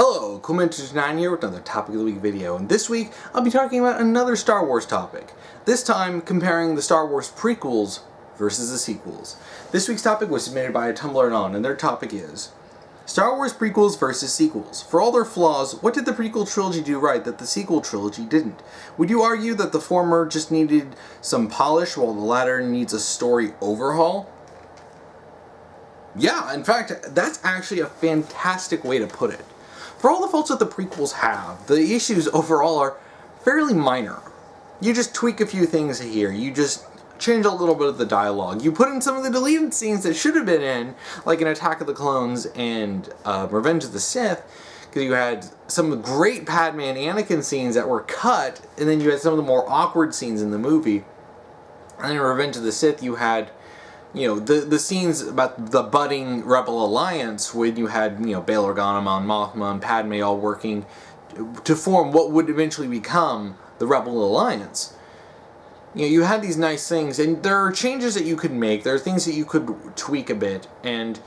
Hello, Coolminter9 here with another Topic of the Week video, and this week I'll be talking about another Star Wars topic. This time comparing the Star Wars prequels versus the sequels. This week's topic was submitted by a Tumblr anon, and their topic is Star Wars prequels versus sequels. For all their flaws, what did the Prequel Trilogy do right that the Sequel Trilogy didn't? Would you argue that the former just needed some polish while the latter needs a story overhaul? Yeah, in fact, that's actually a fantastic way to put it. For all the faults that the prequels have, the issues overall are fairly minor. You just tweak a few things here, you just change a little bit of the dialogue, you put in some of the deleted scenes that should have been in, like in Attack of the Clones and Revenge of the Sith, because you had some great Padme and Anakin scenes that were cut, and then you had some of the more awkward scenes in the movie. And in Revenge of the Sith you had the scenes about the budding Rebel Alliance when you had, Bail Organa, Mon Mothma, and Padme all working to form what would eventually become the Rebel Alliance. You had these nice things, and there are changes that you could make, there are things that you could tweak a bit, and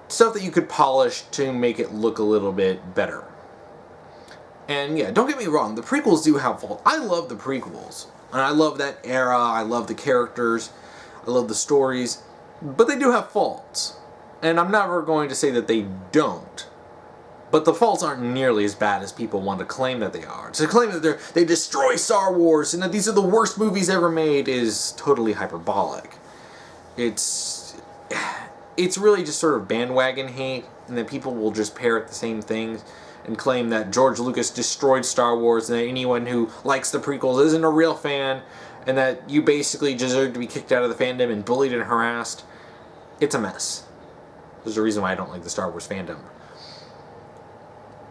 stuff that you could polish to make it look a little bit better. And yeah, don't get me wrong, the prequels do have faults. I love the prequels, and I love that era, I love the characters, I love the stories, but they do have faults. And I'm never going to say that they don't. But the faults aren't nearly as bad as people want to claim that they are. To claim that they destroy Star Wars and that these are the worst movies ever made is totally hyperbolic. It's really just sort of bandwagon hate, and that people will just parrot the same things and claim that George Lucas destroyed Star Wars and that anyone who likes the prequels isn't a real fan, and that you basically deserve to be kicked out of the fandom and bullied and harassed. It's a mess. There's a reason why I don't like the Star Wars fandom.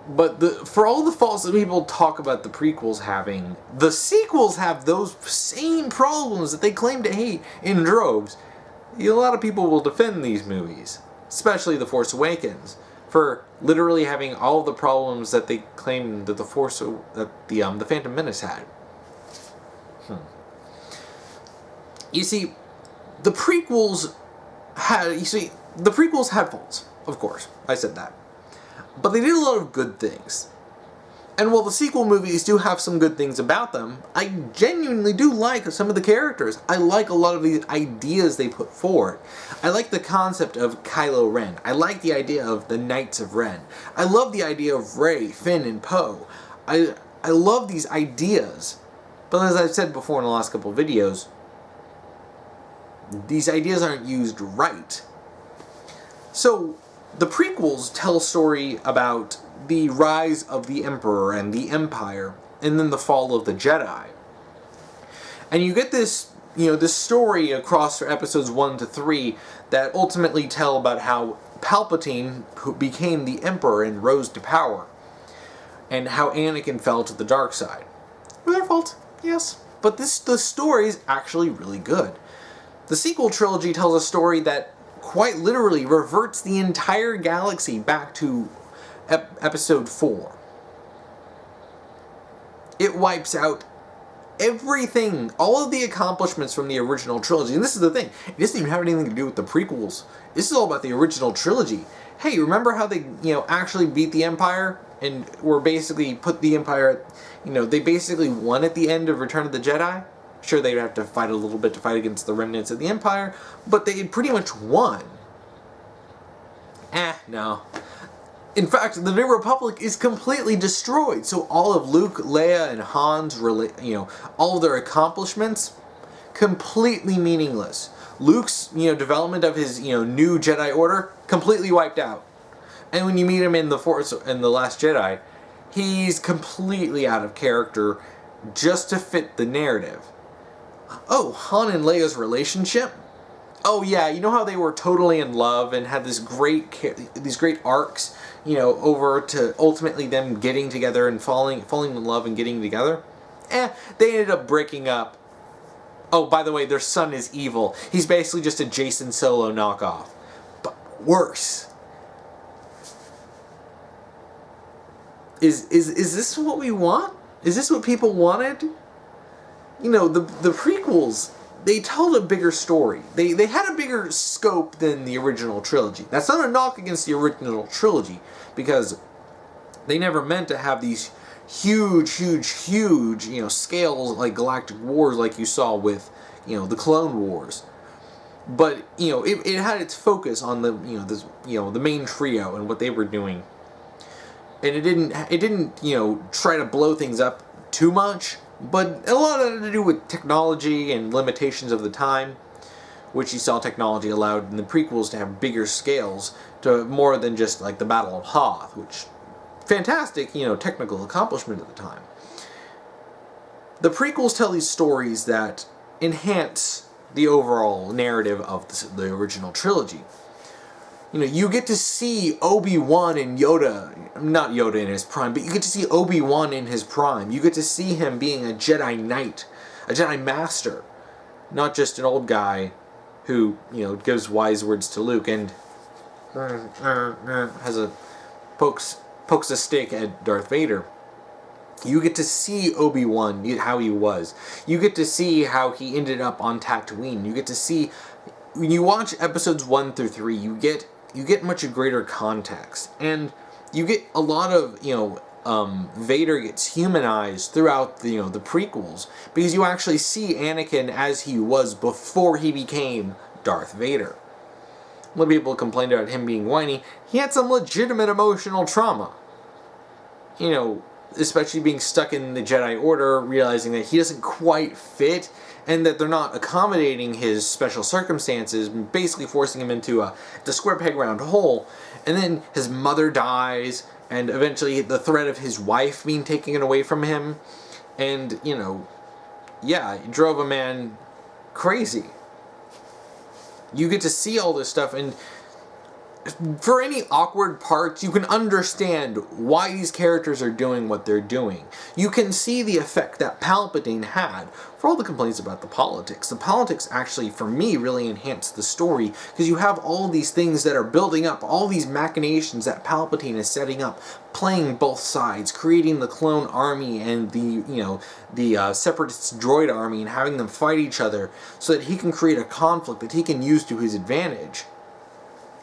But for all the faults that people talk about the prequels having, the sequels have those same problems that they claim to hate in droves. A lot of people will defend these movies, especially The Force Awakens, for literally having all the problems that they claim that the Phantom Menace had. You see, the prequels had faults, of course, I said that. But they did a lot of good things. And while the sequel movies do have some good things about them, I genuinely do like some of the characters. I like a lot of the ideas they put forward. I like the concept of Kylo Ren. I like the idea of the Knights of Ren. I love the idea of Rey, Finn, and Poe. I love these ideas. But as I've said before in the last couple of videos, these ideas aren't used right. So, the prequels tell a story about the rise of the Emperor and the Empire, and then the fall of the Jedi. And you get this, this story across episodes 1 to 3 that ultimately tell about how Palpatine became the Emperor and rose to power, and how Anakin fell to the dark side. Their fault, yes, but the story is actually really good. The Sequel Trilogy tells a story that quite literally reverts the entire galaxy back to Episode 4. It wipes out everything, all of the accomplishments from the original trilogy. And this is the thing, it doesn't even have anything to do with the prequels. This is all about the original trilogy. Hey, remember how they, actually beat the Empire? And were basically put the Empire, they basically won at the end of Return of the Jedi? Sure, they'd have to fight a little bit to fight against the remnants of the Empire, but they had pretty much won. No. In fact, the New Republic is completely destroyed, so all of Luke, Leia, and Han's, all of their accomplishments, completely meaningless. Luke's, development of his, new Jedi Order, completely wiped out. And when you meet him in The Last Jedi, he's completely out of character just to fit the narrative. Oh, Han and Leia's relationship? Oh yeah, you know how they were totally in love and had these great arcs, over to ultimately them getting together and falling in love and getting together? They ended up breaking up. Oh, by the way, their son is evil. He's basically just a Jason Solo knockoff. But worse. Is this what we want? Is this what people wanted? The prequels, they told a bigger story. They had a bigger scope than the original trilogy. That's not a knock against the original trilogy, because They never meant to have these huge, scales like galactic wars like you saw with, the Clone Wars. But, it had its focus on the, the main trio and what they were doing. And it didn't, try to blow things up too much, but a lot of it had to do with technology and limitations of the time, which you saw technology allowed in the prequels to have bigger scales, to more than just like the Battle of Hoth, which fantastic, technical accomplishment at the time. The prequels tell these stories that enhance the overall narrative of the original trilogy. You get to see Obi-Wan and Yoda, not Yoda in his prime, but you get to see Obi-Wan in his prime. You get to see him being a Jedi Knight, a Jedi Master, not just an old guy who, gives wise words to Luke and pokes a stick at Darth Vader. You get to see Obi-Wan, how he was. You get to see how he ended up on Tatooine. You get to see, when you watch episodes 1 through 3, you get much greater context. And you get a lot of, Vader gets humanized throughout the, the prequels, because you actually see Anakin as he was before he became Darth Vader. A lot of people complained about him being whiny. He had some legitimate emotional trauma. Especially being stuck in the Jedi Order, realizing that he doesn't quite fit, and that they're not accommodating his special circumstances, basically forcing him into the square peg round hole. And then his mother dies, and eventually the threat of his wife being taken away from him. And, it drove a man crazy. You get to see all this stuff, and for any awkward parts, you can understand why these characters are doing what they're doing. You can see the effect that Palpatine had. For all the complaints about the politics actually, for me, really enhanced the story, because you have all these things that are building up, all these machinations that Palpatine is setting up, playing both sides, creating the clone army and the separatist droid army, and having them fight each other so that he can create a conflict that he can use to his advantage.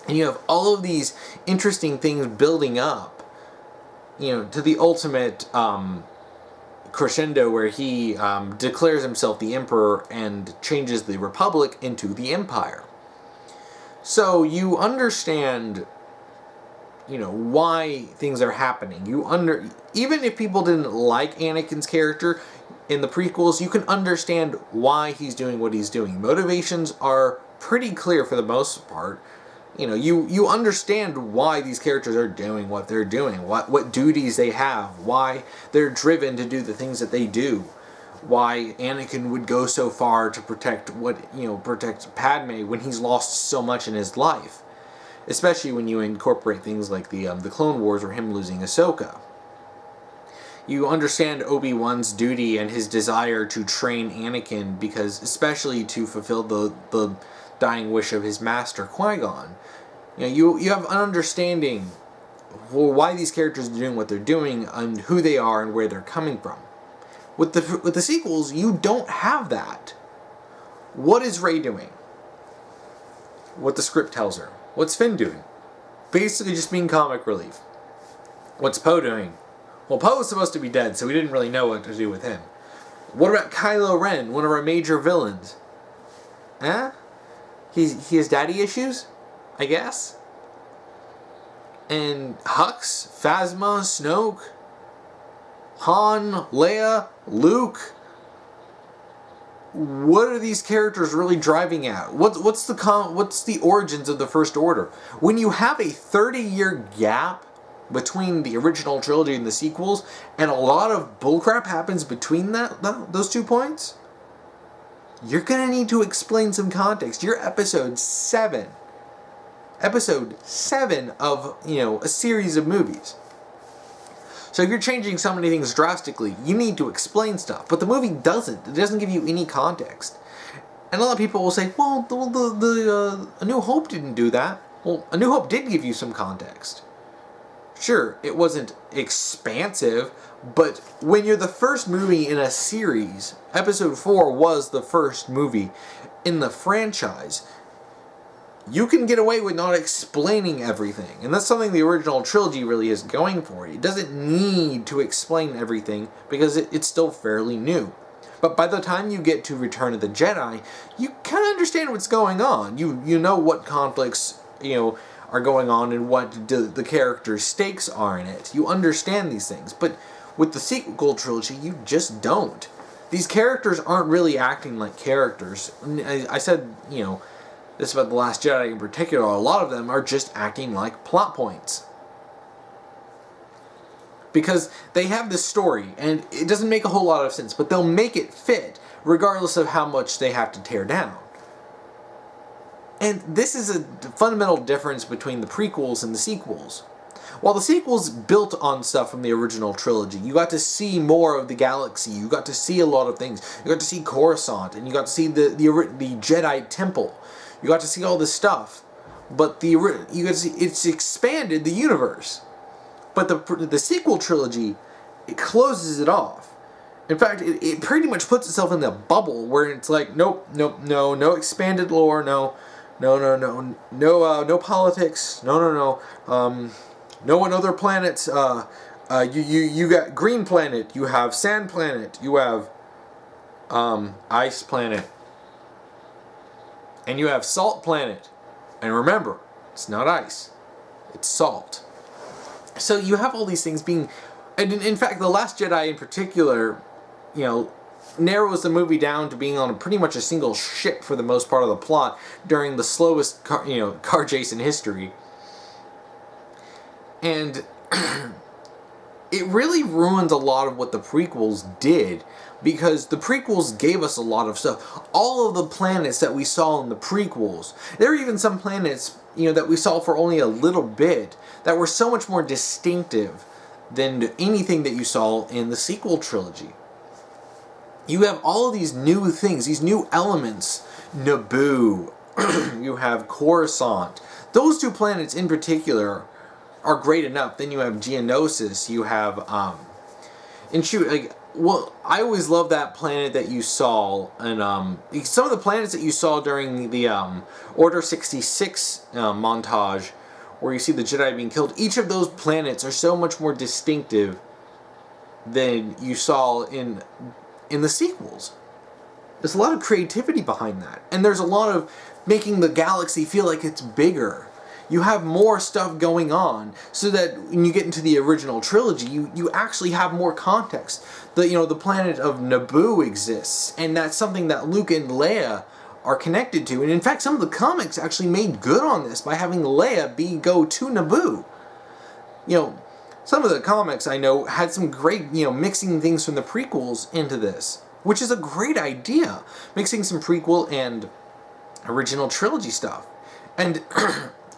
And you have all of these interesting things building up, to the ultimate crescendo where he declares himself the Emperor and changes the Republic into the Empire. So you understand, why things are happening. Even if people didn't like Anakin's character in the prequels, you can understand why he's doing what he's doing. Motivations are pretty clear for the most part. You understand why these characters are doing what they're doing, what duties they have, why they're driven to do the things that they do, why Anakin would go so far to protect Padme when he's lost so much in his life, especially when you incorporate things like the Clone Wars or him losing Ahsoka. You understand Obi-Wan's duty and his desire to train Anakin, because especially to fulfill the dying wish of his master, Qui-Gon. You have an understanding why these characters are doing what they're doing and who they are and where they're coming from. With the sequels, you don't have that. What is Rey doing? What the script tells her. What's Finn doing? Basically just being comic relief. What's Poe doing? Well, Poe was supposed to be dead, so we didn't really know what to do with him. What about Kylo Ren, one of our major villains? He has daddy issues, I guess. And Hux, Phasma, Snoke, Han, Leia, Luke. What are these characters really driving at? What's the origins of the First Order? When you have a 30-year gap between the original trilogy and the sequels, and a lot of bullcrap happens between those 2 points, you're going to need to explain some context. You're episode 7. Episode 7 of, a series of movies. So if you're changing so many things drastically, you need to explain stuff. But the movie doesn't. It doesn't give you any context. And a lot of people will say, well, A New Hope didn't do that. Well, A New Hope did give you some context. Sure, it wasn't expansive, but when you're the first movie in a series, Episode 4 was the first movie in the franchise, you can get away with not explaining everything. And that's something the original trilogy really is going for. It doesn't need to explain everything because it's still fairly new. But by the time you get to Return of the Jedi, you kind of understand what's going on. You know what conflicts, are going on and what the character's stakes are in it. You understand these things. But with the Sequel Trilogy, you just don't. These characters aren't really acting like characters. I said, this about The Last Jedi in particular, a lot of them are just acting like plot points. Because they have this story, and it doesn't make a whole lot of sense, but they'll make it fit, regardless of how much they have to tear down. And this is a fundamental difference between the prequels and the sequels. While the sequels built on stuff from the original trilogy, you got to see more of the galaxy, you got to see a lot of things. You got to see Coruscant, and you got to see the Jedi Temple. You got to see all this stuff. But you got to see it's expanded the universe. But the Sequel Trilogy, it closes it off. In fact, it pretty much puts itself in a bubble where it's like, no expanded lore, no politics, no on other planets. You got Green Planet, you have Sand Planet, you have Ice Planet, and you have Salt Planet. And remember, it's not ice, it's salt. So you have all these things being, and in fact, The Last Jedi in particular, narrows the movie down to being on pretty much a single ship for the most part of the plot during the slowest car chase in history. And it really ruins a lot of what the prequels did, because the prequels gave us a lot of stuff. All of the planets that we saw in the prequels, there were even some planets, that we saw for only a little bit, that were so much more distinctive than anything that you saw in the Sequel Trilogy. You have all of these new things, these new elements. Naboo, you have Coruscant. Those two planets in particular are great enough. Then you have Geonosis, you have, I always love that planet that you saw, and some of the planets that you saw during the Order 66 montage, where you see the Jedi being killed. Each of those planets are so much more distinctive than you saw in the sequels. There's a lot of creativity behind that, and there's a lot of making the galaxy feel like it's bigger. You have more stuff going on, so that when you get into the original trilogy, you actually have more context. The planet of Naboo exists, and that's something that Luke and Leia are connected to. And in fact, some of the comics actually made good on this by having Leia go to Naboo. Some of the comics I know had some great, mixing things from the prequels into this, which is a great idea. Mixing some prequel and original trilogy stuff. And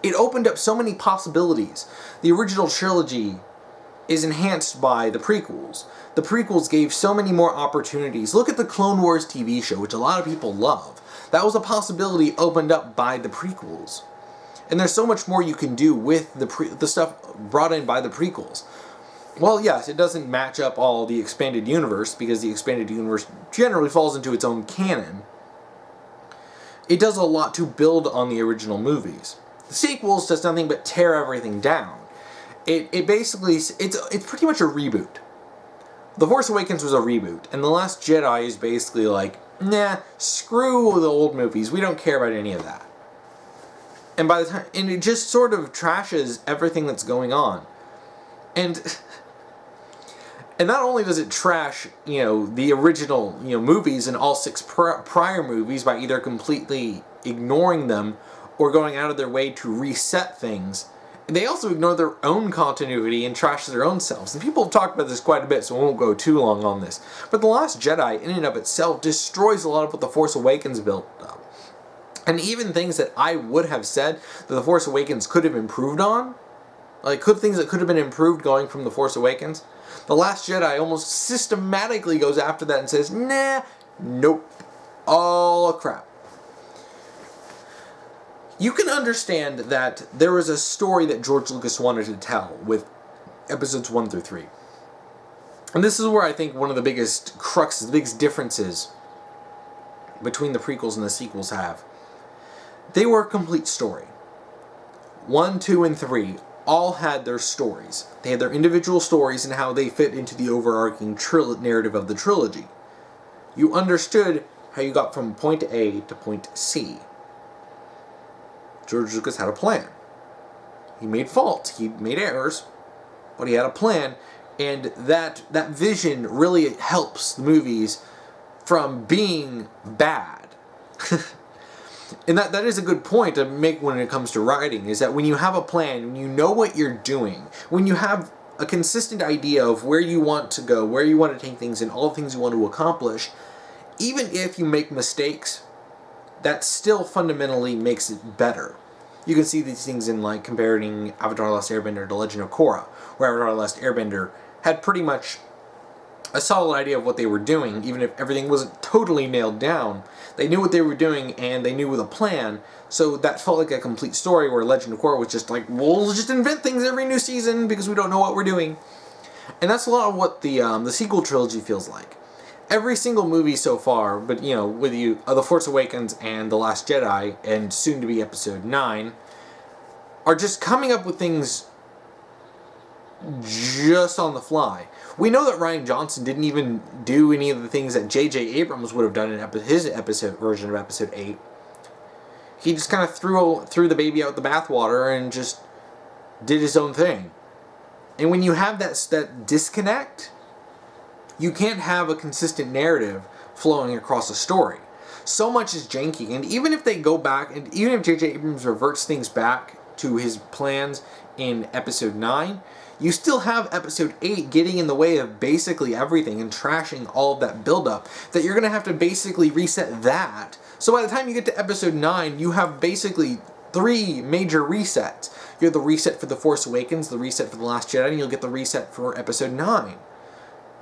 it opened up so many possibilities. The original trilogy is enhanced by the prequels. The prequels gave so many more opportunities. Look at the Clone Wars TV show, which a lot of people love. That was a possibility opened up by the prequels. And there's so much more you can do with the stuff brought in by the prequels. Well, yes, it doesn't match up all the expanded universe, because the expanded universe generally falls into its own canon. It does a lot to build on the original movies. The sequels does nothing but tear everything down. It basically, it's pretty much a reboot. The Force Awakens was a reboot, and The Last Jedi is basically like, nah, screw the old movies, we don't care about any of that. And it just sort of trashes everything that's going on. And not only does it trash, the original, movies and all 6 prior movies by either completely ignoring them or going out of their way to reset things, they also ignore their own continuity and trash their own selves. And people have talked about this quite a bit, so I won't go too long on this. But The Last Jedi, in and of itself, destroys a lot of what The Force Awakens built up. And even things that I would have said that The Force Awakens could have improved on, things that could have been improved going from The Force Awakens, The Last Jedi almost systematically goes after that and says, nah, nope, all crap. You can understand that there was a story that George Lucas wanted to tell with episodes 1 through 3. And this is where I think one of the biggest cruxes, the biggest differences between the prequels and the sequels have. They were a complete story. 1, 2, and 3 all had their stories. They had their individual stories and how they fit into the overarching narrative of the trilogy. You understood how you got from point A to point C. George Lucas had a plan. He made faults, he made errors, but he had a plan, and that vision really helps the movies from being bad. And that is a good point to make when it comes to writing, is that when you have a plan, when you know what you're doing, when you have a consistent idea of where you want to go, where you want to take things, and all the things you want to accomplish, even if you make mistakes, that still fundamentally makes it better. You can see these things in, like, comparing Avatar: The Last Airbender to Legend of Korra, where Avatar: The Last Airbender had pretty much a solid idea of what they were doing, even if everything wasn't totally nailed down. They knew what they were doing, and they knew with a plan, so that felt like a complete story, where Legend of Korra was just like, we'll just invent things every new season because we don't know what we're doing. And that's a lot of what the sequel trilogy feels like. Every single movie so far, but, you know, with The Force Awakens and The Last Jedi, and soon to be Episode 9, are just coming up with things just on the fly. We know that Rian Johnson didn't even do any of the things that J.J. Abrams would have done in his episode version of Episode 8. He just kind of threw the baby out the bathwater and just did his own thing. And when you have that disconnect, you can't have a consistent narrative flowing across a story. So much is janky, and even if they go back, and even if J.J. Abrams reverts things back to his plans in Episode 9, you still have Episode 8 getting in the way of basically everything and trashing all of that buildup, that you're going to have to basically reset that. So by the time you get to Episode 9, you have basically 3 major resets. You have the reset for The Force Awakens, the reset for The Last Jedi, and you'll get the reset for Episode 9.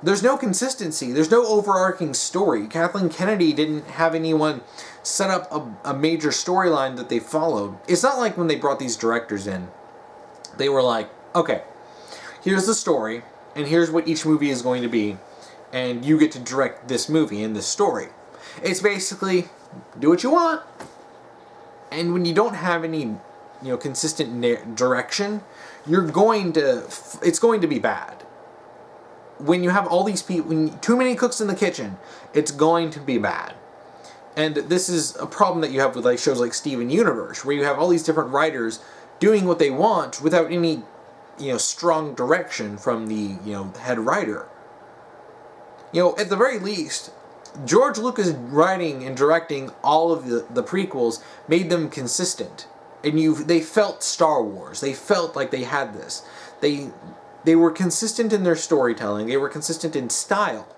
There's no consistency. There's no overarching story. Kathleen Kennedy didn't have anyone set up a major storyline that they followed. It's not like when they brought these directors in, they were like, okay, here's the story, and here's what each movie is going to be, and you get to direct this movie and this story. It's basically, do what you want, and when you don't have any, consistent direction, it's going to be bad. When you have all these people, when too many cooks in the kitchen, it's going to be bad. And this is a problem that you have with like shows like Steven Universe, where you have all these different writers doing what they want without any, strong direction from the, head writer. At the very least, George Lucas writing and directing all of the prequels made them consistent. And they felt Star Wars. They felt like they had this. They were consistent in their storytelling. They were consistent in style.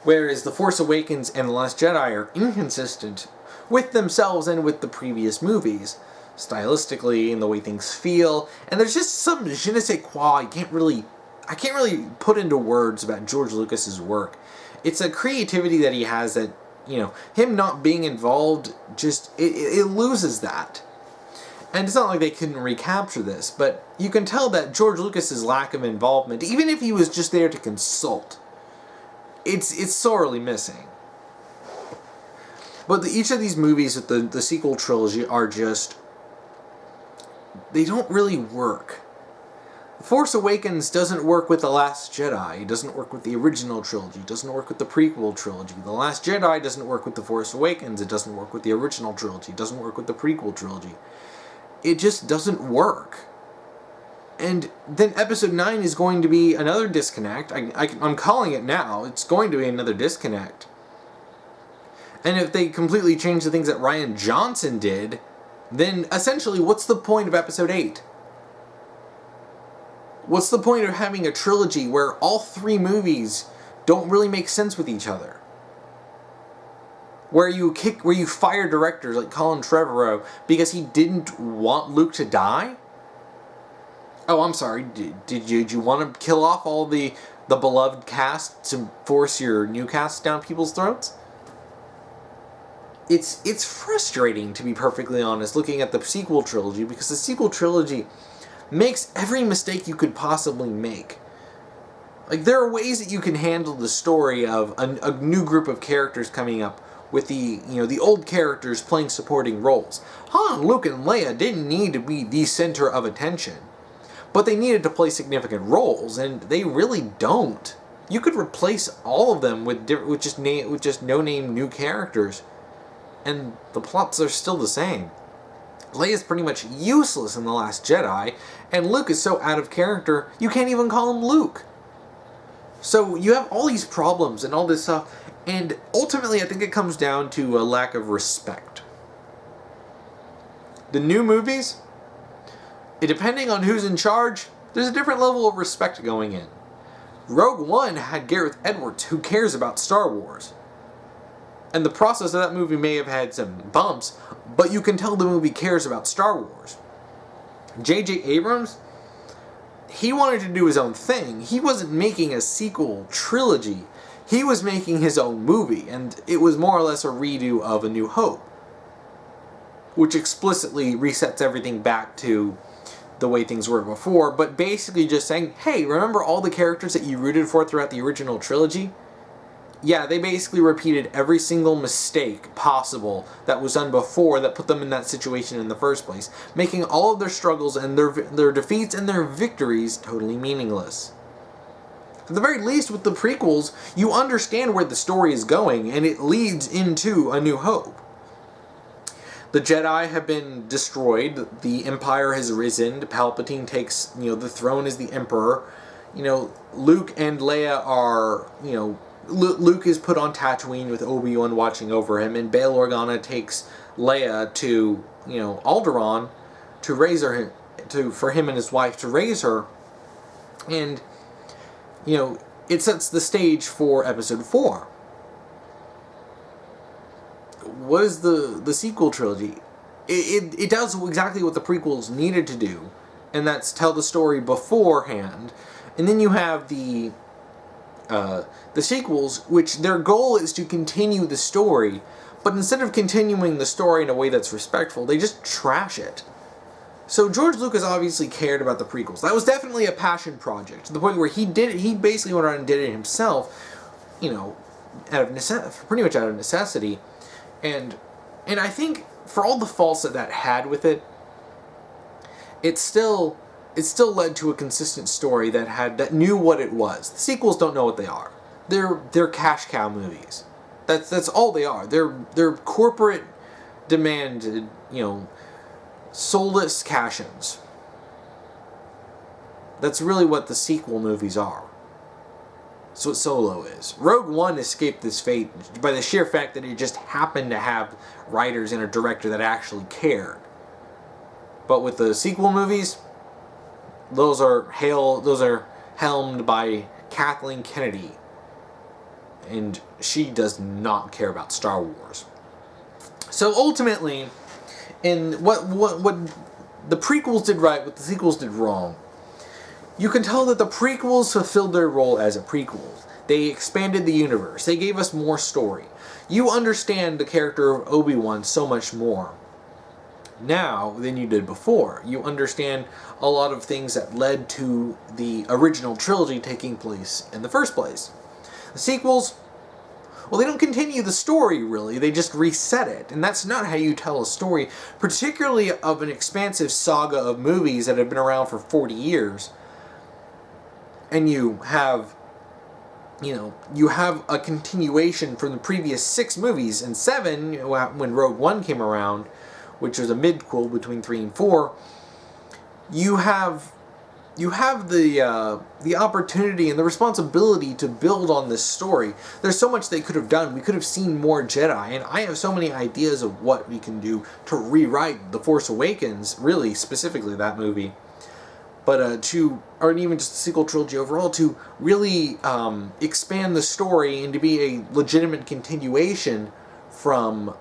Whereas The Force Awakens and The Last Jedi are inconsistent with themselves and with the previous movies. Stylistically, and the way things feel. And there's just some je ne sais quoi I can't really put into words about George Lucas's work. It's a creativity that he has that, him not being involved, just, it loses that. And it's not like they couldn't recapture this, but you can tell that George Lucas's lack of involvement, even if he was just there to consult, it's sorely missing. But each of these movies with the sequel trilogy are just, they don't really work. The Force Awakens doesn't work with The Last Jedi. It doesn't work with the original trilogy. It doesn't work with the prequel trilogy. The Last Jedi doesn't work with The Force Awakens. It doesn't work with the original trilogy. It doesn't work with the prequel trilogy. It just doesn't work. And then Episode 9 is going to be another disconnect. I'm calling it now. It's going to be another disconnect. And if they completely change the things that Rian Johnson did, then essentially what's the point of Episode 8? What's the point of having a trilogy where all 3 movies don't really make sense with each other? Where you fire directors like Colin Trevorrow because he didn't want Luke to die? Oh, I'm sorry. Did you want to kill off all the beloved cast to force your new cast down people's throats? It's frustrating, to be perfectly honest, looking at the sequel trilogy, because the sequel trilogy makes every mistake you could possibly make. Like, there are ways that you can handle the story of a new group of characters coming up with the old characters playing supporting roles. Han, Luke, and Leia didn't need to be the center of attention, but they needed to play significant roles, and they really don't. You could replace all of them with just no-name new characters, and the plots are still the same. Leia's pretty much useless in The Last Jedi, and Luke is so out of character, you can't even call him Luke. So you have all these problems and all this stuff, and ultimately I think it comes down to a lack of respect. The new movies, depending on who's in charge, there's a different level of respect going in. Rogue One had Gareth Edwards, who cares about Star Wars. And the process of that movie may have had some bumps, but you can tell the movie cares about Star Wars. J.J. Abrams, he wanted to do his own thing. He wasn't making a sequel trilogy. He was making his own movie, and it was more or less a redo of A New Hope, which explicitly resets everything back to the way things were before, but basically just saying, hey, remember all the characters that you rooted for throughout the original trilogy? Yeah, they basically repeated every single mistake possible that was done before that put them in that situation in the first place, making all of their struggles and their defeats and their victories totally meaningless. At the very least, with the prequels, you understand where the story is going, and it leads into A New Hope. The Jedi have been destroyed, the Empire has risen, Palpatine takes, the throne as the Emperor. Luke and Leia are, Luke is put on Tatooine with Obi-Wan watching over him, and Bail Organa takes Leia to, Alderaan to raise her, for him and his wife to raise her, and, it sets the stage for Episode 4. What is the sequel trilogy? It does exactly what the prequels needed to do, and that's tell the story beforehand, and then you have the sequels, which their goal is to continue the story, but instead of continuing the story in a way that's respectful, they just trash it. So George Lucas obviously cared about the prequels. That was definitely a passion project, to the point where he basically went around and did it himself, pretty much out of necessity. And I think for all the faults that had with it, it still led to a consistent story that knew what it was. The sequels don't know what they are. They're cash cow movies. That's all they are. They're corporate demanded, soulless cash-ins. That's really what the sequel movies are. That's what Solo is. Rogue One escaped this fate by the sheer fact that it just happened to have writers and a director that actually cared. But with the sequel movies, those are helmed by Kathleen Kennedy, and she does not care about Star Wars. So ultimately, in what the prequels did right, what the sequels did wrong, you can tell that the prequels fulfilled their role as a prequel. They expanded the universe. They gave us more story. You understand the character of Obi-Wan so much more now than you did before. You understand a lot of things that led to the original trilogy taking place in the first place. The sequels, well, they don't continue the story, really. They just reset it. And that's not how you tell a story, particularly of an expansive saga of movies that have been around for 40 years. And you have a continuation from the previous 6 movies, and 7, when Rogue One came around, which was a midquel between 3 and 4, you have the opportunity and the responsibility to build on this story. There's so much they could have done. We could have seen more Jedi, and I have so many ideas of what we can do to rewrite The Force Awakens, really, specifically that movie. But or even just the sequel trilogy overall, to really expand the story and to be a legitimate continuation from,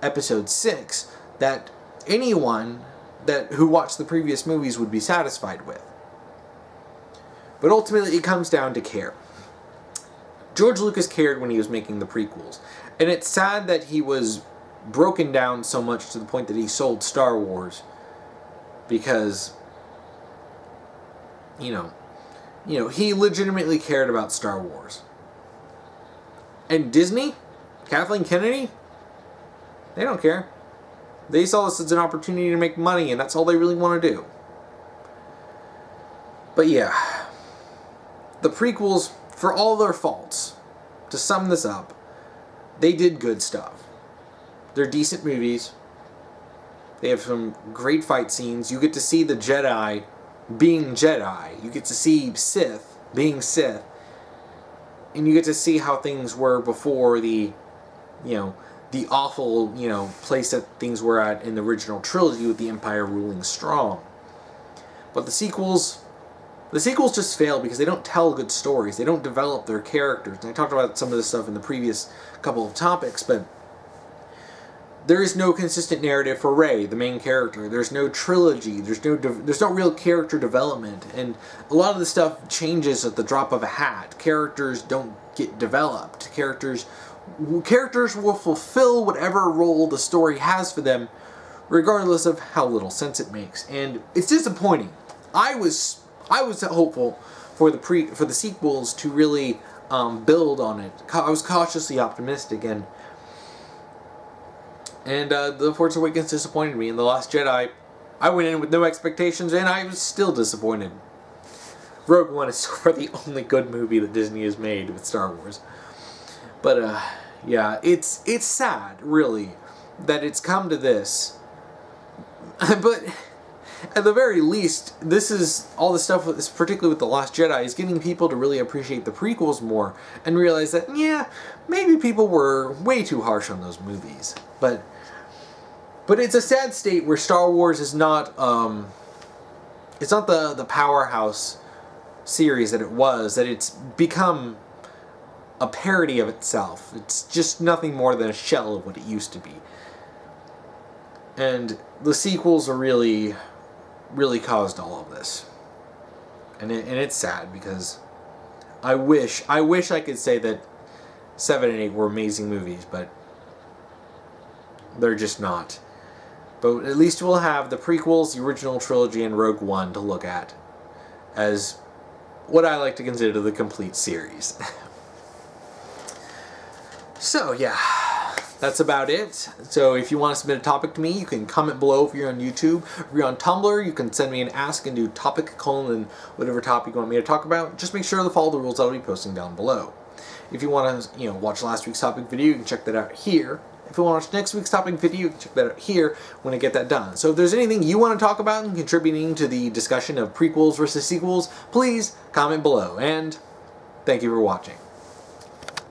Episode 6 that anyone who watched the previous movies would be satisfied with. But ultimately, it comes down to care. George Lucas cared when he was making the prequels, and it's sad that he was broken down so much to the point that he sold Star Wars, because he legitimately cared about Star Wars. And Disney, Kathleen Kennedy? They don't care. They saw this as an opportunity to make money, and that's all they really want to do. But yeah, the prequels, for all their faults, to sum this up, they did good stuff. They're decent movies. They have some great fight scenes. You get to see the Jedi being Jedi. You get to see Sith being Sith. And you get to see how things were before the awful, place that things were at in the original trilogy with the Empire ruling strong. But the sequels just fail because they don't tell good stories. They don't develop their characters. And I talked about some of this stuff in the previous couple of topics, but there is no consistent narrative for Rey, the main character. There's no trilogy. There's no real character development, and a lot of the stuff changes at the drop of a hat. Characters don't get developed. Characters will fulfill whatever role the story has for them, regardless of how little sense it makes, and it's disappointing. I was hopeful for the sequels to really build on it. I was cautiously optimistic, and The Force Awakens disappointed me. And The Last Jedi, I went in with no expectations, and I was still disappointed. Rogue One is so far the only good movie that Disney has made with Star Wars. But, yeah, it's sad, really, that it's come to this. But at the very least, this is all the stuff, particularly with The Last Jedi, is getting people to really appreciate the prequels more and realize that, yeah, maybe people were way too harsh on those movies. But it's a sad state where Star Wars is not, it's not the powerhouse series that it was, that it's become a parody of itself. It's just nothing more than a shell of what it used to be. And the sequels are really caused all of this. And it's sad because I wish I could say that 7 and 8 were amazing movies, but they're just not. But at least we'll have the prequels, the original trilogy, and Rogue One to look at as what I like to consider the complete series. So, yeah, that's about it. So if you want to submit a topic to me, you can comment below if you're on YouTube. If you're on Tumblr, you can send me an ask and do topic : and whatever topic you want me to talk about. Just make sure to follow the rules I'll be posting down below. If you want to, watch last week's topic video, you can check that out here. If you want to watch next week's topic video, you can check that out here when I get that done. So if there's anything you want to talk about and contributing to the discussion of prequels versus sequels, please comment below. And thank you for watching.